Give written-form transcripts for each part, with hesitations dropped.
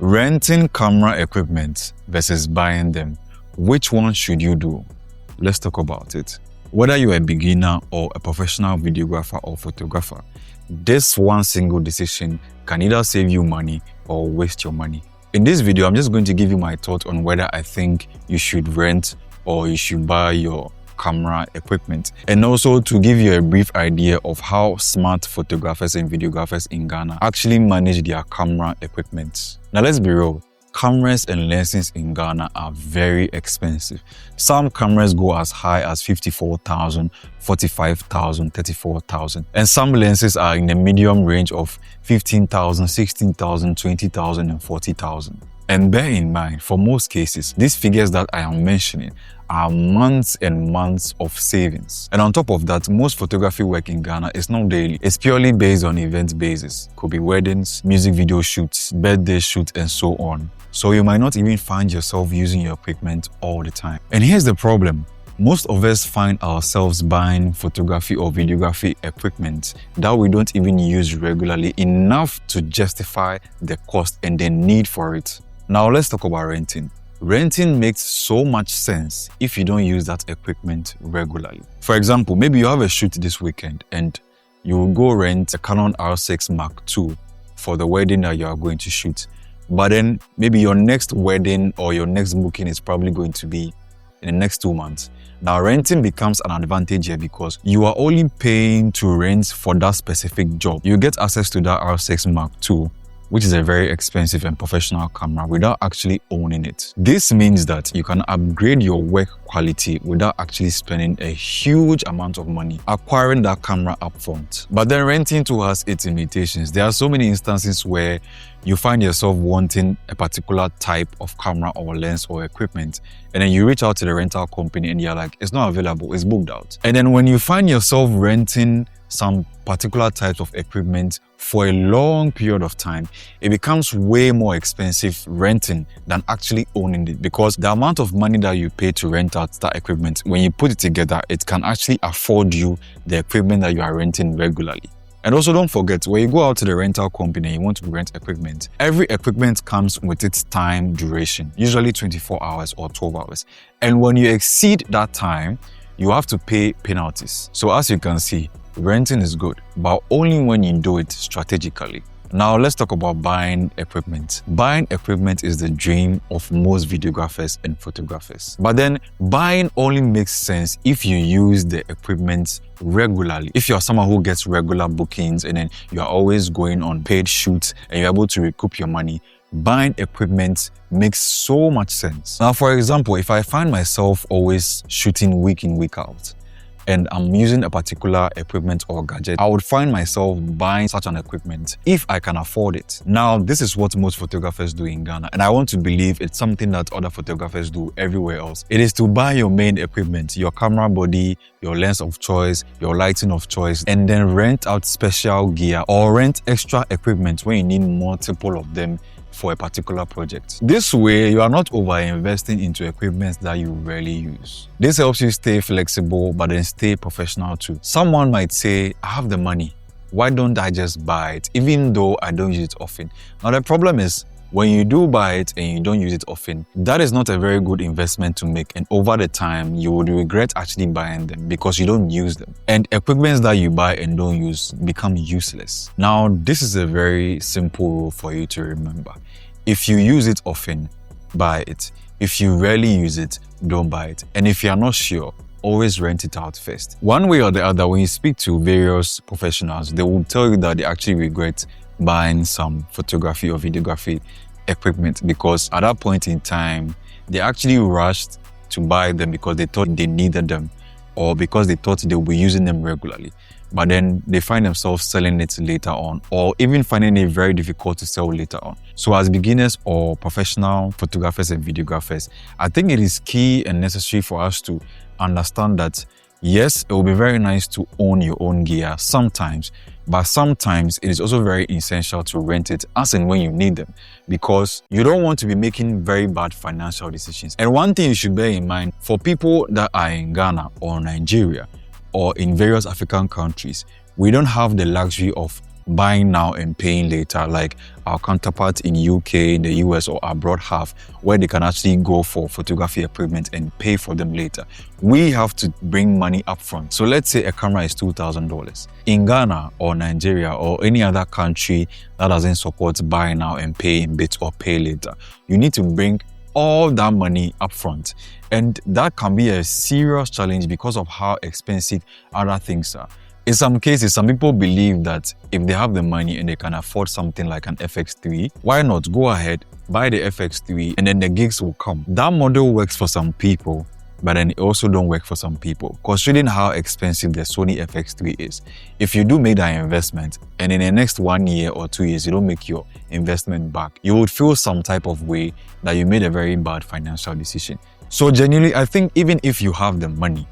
Renting camera equipment versus buying them. Which one should you do? Let's talk about it. Whether you're a beginner or a professional videographer or photographer, this one single decision can either save you money or waste your money. In this video, I'm just going to give you my thoughts on whether I think you should rent or you should buy your camera equipment, and also to give you a brief idea of how smart photographers and videographers in Ghana actually manage their camera equipment. Now let's be real, cameras and lenses in Ghana are very expensive. Some cameras go as high as 54,000, 45,000, 34,000, and some lenses are in the medium range of 15,000, 16,000, 20,000 and 40,000. And bear in mind, for most cases, these figures that I am mentioning are months and months of savings. And on top of that, most photography work in Ghana is not daily. It's purely based on event basis. Could be weddings, music video shoots, birthday shoots, and so on. So you might not even find yourself using your equipment all the time. And here's the problem. Most of us find ourselves buying photography or videography equipment that we don't even use regularly enough to justify the cost and the need for it. Now let's talk about renting. Renting makes so much sense if you don't use that equipment regularly. For example, maybe you have a shoot this weekend and you will go rent a Canon R6 Mark II for the wedding that you are going to shoot. But then maybe your next wedding or your next booking is probably going to be in the next 2 months. Now renting becomes an advantage here because you are only paying to rent for that specific job. You get access to that R6 Mark II, which is a very expensive and professional camera, without actually owning it. This means that you can upgrade your work quality without actually spending a huge amount of money acquiring that camera upfront. But then renting too has its limitations. There are so many instances where you find yourself wanting a particular type of camera or lens or equipment, and then you reach out to the rental company and you're like, it's not available, it's booked out. And then when you find yourself renting some particular types of equipment for a long period of time, it becomes way more expensive renting than actually owning it, because the amount of money that you pay to rent out that equipment, when you put it together, it can actually afford you the equipment that you are renting regularly. And also don't forget, when you go out to the rental company and you want to rent equipment, every equipment comes with its time duration, usually 24 hours or 12 hours. And when you exceed that time, you have to pay penalties. So as you can see, renting is good, but only when you do it strategically. Now let's talk about buying equipment. Buying equipment is the dream of most videographers and photographers. But then buying only makes sense if you use the equipment regularly. If you're someone who gets regular bookings and then you're always going on paid shoots and you're able to recoup your money, buying equipment makes so much sense. Now, for example, if I find myself always shooting week in, week out, and I'm using a particular equipment or gadget, I would find myself buying such an equipment if I can afford it. Now, this is what most photographers do in Ghana, and I want to believe it's something that other photographers do everywhere else. It is to buy your main equipment, your camera body, your lens of choice, your lighting of choice, and then rent out special gear or rent extra equipment when you need multiple of them for a particular project. This way, you are not over-investing into equipment that you rarely use. This helps you stay flexible, but then stay professional too. Someone might say, I have the money, why don't I just buy it, even though I don't use it often? Now the problem is, when you do buy it and you don't use it often, that is not a very good investment to make, and over the time you would regret actually buying them because you don't use them. And equipment that you buy and don't use become useless. Now this is a very simple rule for you to remember. If you use it often, buy it. If you rarely use it, don't buy it. And if you are not sure, always rent it out first. One way or the other, when you speak to various professionals, they will tell you that they actually regret buying some photography or videography equipment because at that point in time, they actually rushed to buy them because they thought they needed them or because they thought they would be using them regularly. But then they find themselves selling it later on, or even finding it very difficult to sell later on. So as beginners or professional photographers and videographers, I think it is key and necessary for us to understand that yes, it will be very nice to own your own gear sometimes, but sometimes it is also very essential to rent it as and when you need them, because you don't want to be making very bad financial decisions. And one thing you should bear in mind, for people that are in Ghana or Nigeria or in various African countries, we don't have the luxury of buying now and paying later, like our counterparts in UK, in the US, or abroad have, where they can actually go for photography equipment and pay for them later. We have to bring money up front. So let's say a camera is $2,000. In Ghana or Nigeria or any other country that doesn't support buy now and pay in bits or pay later, you need to bring all that money up front. And that can be a serious challenge because of how expensive other things are. In some cases, some people believe that if they have the money and they can afford something like an FX3, why not go ahead, buy the FX3, and then the gigs will come. That model works for some people, but then it also don't work for some people, considering how expensive the Sony FX3 is. If you do make that investment, and in the next 1 year or 2 years, you don't make your investment back, you would feel some type of way that you made a very bad financial decision. So genuinely, I think even if you have the money,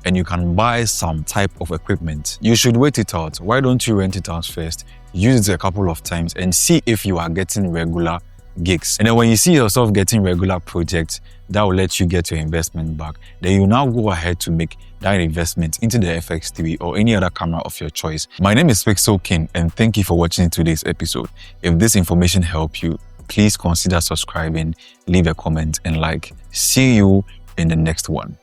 and you can buy some type of equipment, you should wait it out. Why don't you rent it out first, use it a couple of times, and see if you are getting regular gigs. And then when you see yourself getting regular projects, that will let you get your investment back. Then you now go ahead to make that investment into the FX3 or any other camera of your choice. My name is Pixel King, and thank you for watching today's episode. If this information helped you, please consider subscribing, leave a comment, and like. See you in the next one.